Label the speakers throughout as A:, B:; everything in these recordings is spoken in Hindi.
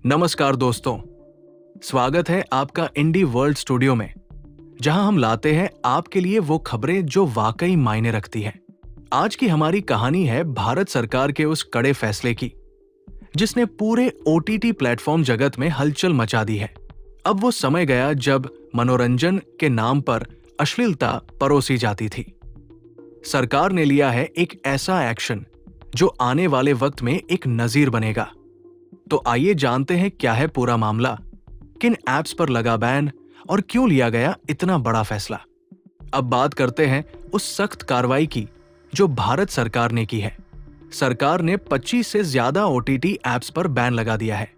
A: नमस्कार दोस्तों, स्वागत है आपका इंडी वर्ल्ड स्टूडियो में, जहां हम लाते हैं आपके लिए वो खबरें जो वाकई मायने रखती हैं। आज की हमारी कहानी है भारत सरकार के उस कड़े फैसले की, जिसने पूरे ओटीटी प्लेटफॉर्म जगत में हलचल मचा दी है। अब वो समय गया जब मनोरंजन के नाम पर अश्लीलता परोसी जाती थी। सरकार ने लिया है एक ऐसा एक्शन जो आने वाले वक्त में एक नजीर बनेगा। तो आइए जानते हैं क्या है पूरा मामला, किन ऐप्स पर लगा बैन और क्यों लिया गया इतना बड़ा फैसला। अब बात करते हैं उस सख्त कार्रवाई की जो भारत सरकार ने की है। सरकार ने 25 से ज्यादा ओटीटी ऐप्स पर बैन लगा दिया है।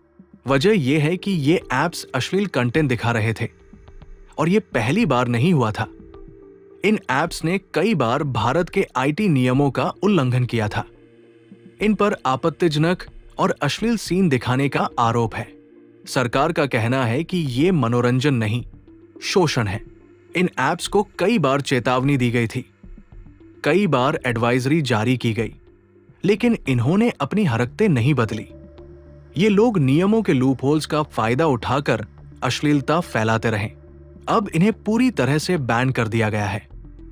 A: वजह यह है कि ये ऐप्स अश्लील कंटेंट दिखा रहे थे और ये पहली बार नहीं हुआ था। इन ऐप्स ने कई बार भारत के आईटी नियमों का उल्लंघन किया था। इन पर आपत्तिजनक और अश्लील सीन दिखाने का आरोप है। सरकार का कहना है कि ये मनोरंजन नहीं, शोषण है। इन ऐप्स को कई बार चेतावनी दी गई थी, कई बार एडवाइजरी जारी की गई, लेकिन इन्होंने अपनी हरकतें नहीं बदली। ये लोग नियमों के लूपहोल्स का फायदा उठाकर अश्लीलता फैलाते रहे। अब इन्हें पूरी तरह से बैन कर दिया गया है।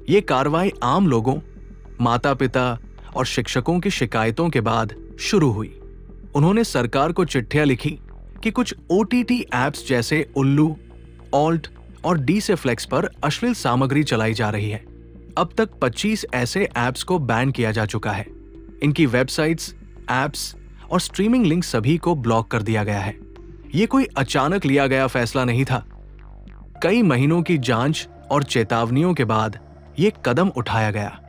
A: ये कार्रवाई आम लोगों, माता-पिता और शिक्षकों की शिकायतों के बाद शुरू हुई। उन्होंने सरकार को चिट्ठियां लिखी कि कुछ ओटीटी ऐप्स जैसे उल्लू, ऑल्ट और डी से फ्लेक्स पर अश्लील सामग्री चलाई जा रही है। अब तक 25 ऐसे ऐप्स को बैन किया जा चुका है। इनकी वेबसाइट्स, ऐप्स और स्ट्रीमिंग लिंक सभी को ब्लॉक कर दिया गया है। ये कोई अचानक लिया गया फैसला नहीं था। कई महीनों की जांच और चेतावनियों के बाद ये कदम उठाया गया।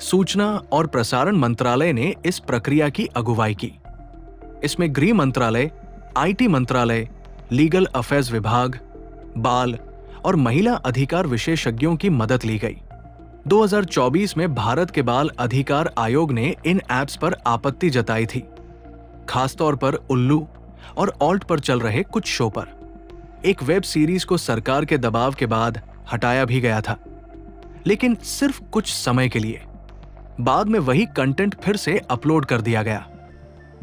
A: सूचना और प्रसारण मंत्रालय ने इस प्रक्रिया की अगुवाई की। इसमें गृह मंत्रालय, आईटी मंत्रालय, लीगल अफेयर्स विभाग, बाल और महिला अधिकार विशेषज्ञों की मदद ली गई। 2024 में भारत के बाल अधिकार आयोग ने इन ऐप्स पर आपत्ति जताई थी, खासतौर पर उल्लू और ऑल्ट पर चल रहे कुछ शो पर। एक वेब सीरीज को सरकार के दबाव के बाद हटाया भी गया था, लेकिन सिर्फ कुछ समय के लिए। बाद में वही कंटेंट फिर से अपलोड कर दिया गया।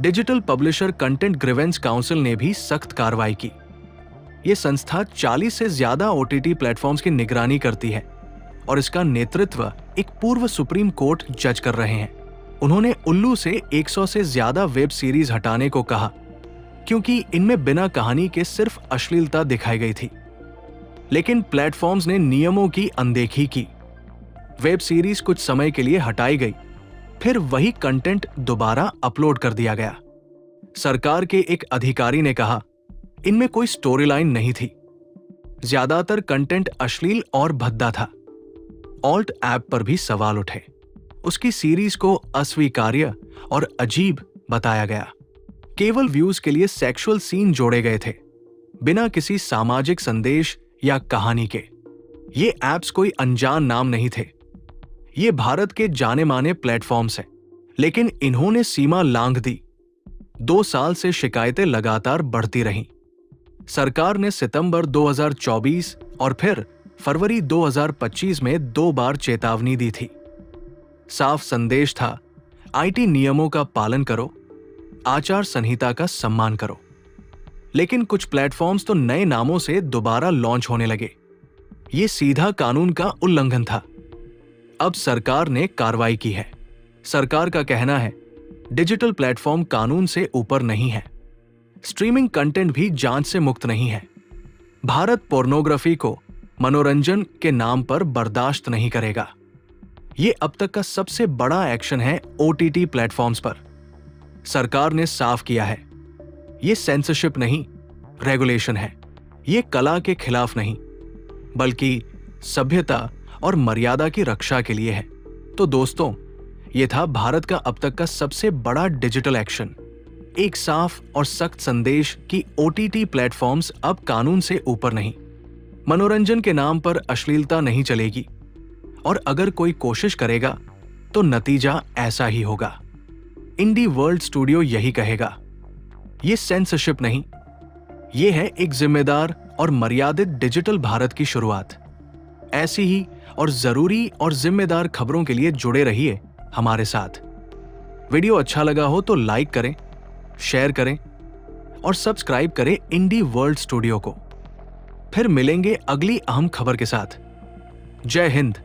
A: Digital publisher content grievance council ने भी सख्त कार्रवाई की। यह संस्था 40 से ज्यादा ओटीटी प्लेटफॉर्म्स की निगरानी करती है और इसका नेतृत्व एक पूर्व सुप्रीम कोर्ट जज कर रहे हैं। उन्होंने उल्लू से 100 से ज्यादा वेब सीरीज हटाने को कहा, क्योंकि इनमें बिना कहानी के सिर्फ अश्लीलता दिखाई गई थी। लेकिन प्लेटफॉर्म्स ने नियमों की अनदेखी की। वेब सीरीज कुछ समय के लिए हटाई गई, फिर वही कंटेंट दोबारा अपलोड कर दिया गया। सरकार के एक अधिकारी ने कहा, इनमें कोई स्टोरी लाइन नहीं थी। ज्यादातर कंटेंट अश्लील और भद्दा था। ऑल्ट ऐप पर भी सवाल उठे। उसकी सीरीज को अस्वीकार्य और अजीब बताया गया। केवल व्यूज के लिए सेक्सुअल सीन जोड़े गए थे, बिना किसी सामाजिक संदेश या कहानी के। ये ऐप्स कोई अनजान नाम नहीं थे। ये भारत के जाने माने प्लेटफॉर्म्स हैं, लेकिन इन्होंने सीमा लांघ दी। 2 साल से शिकायतें लगातार बढ़ती रहीं। सरकार ने सितंबर 2024 और फिर फरवरी 2025 में 2 बार चेतावनी दी थी। साफ संदेश था, आईटी नियमों का पालन करो, आचार संहिता का सम्मान करो। लेकिन कुछ प्लेटफॉर्म्स तो नए नामों से दोबारा लॉन्च होने लगे। ये सीधा कानून का उल्लंघन था। अब सरकार ने कार्रवाई की है। सरकार का कहना है, डिजिटल प्लेटफॉर्म कानून से ऊपर नहीं है। स्ट्रीमिंग कंटेंट भी जांच से मुक्त नहीं है। भारत पोर्नोग्राफी को मनोरंजन के नाम पर बर्दाश्त नहीं करेगा। ये अब तक का सबसे बड़ा एक्शन है ओटीटी प्लेटफॉर्म्स पर। सरकार ने साफ किया है, ये सेंसरशिप नहीं, रेगुलेशन है। ये कला के खिलाफ नहीं, बल्कि सभ्यता और मर्यादा की रक्षा के लिए है। तो दोस्तों, ये था भारत का अब तक का सबसे बड़ा डिजिटल एक्शन। एक साफ और सख्त संदेश कि ओटीटी प्लेटफॉर्म्स अब कानून से ऊपर नहीं। मनोरंजन के नाम पर अश्लीलता नहीं चलेगी, और अगर कोई कोशिश करेगा तो नतीजा ऐसा ही होगा। इंडी वर्ल्ड स्टूडियो यही कहेगा, ये सेंसरशिप नहीं, ये है एक जिम्मेदार और मर्यादित डिजिटल भारत की शुरुआत। ऐसी ही और जरूरी और जिम्मेदार खबरों के लिए जुड़े रहिए हमारे साथ। वीडियो अच्छा लगा हो तो लाइक करें, शेयर करें और सब्सक्राइब करें इंडी वर्ल्ड स्टूडियो को। फिर मिलेंगे अगली अहम खबर के साथ। जय हिंद।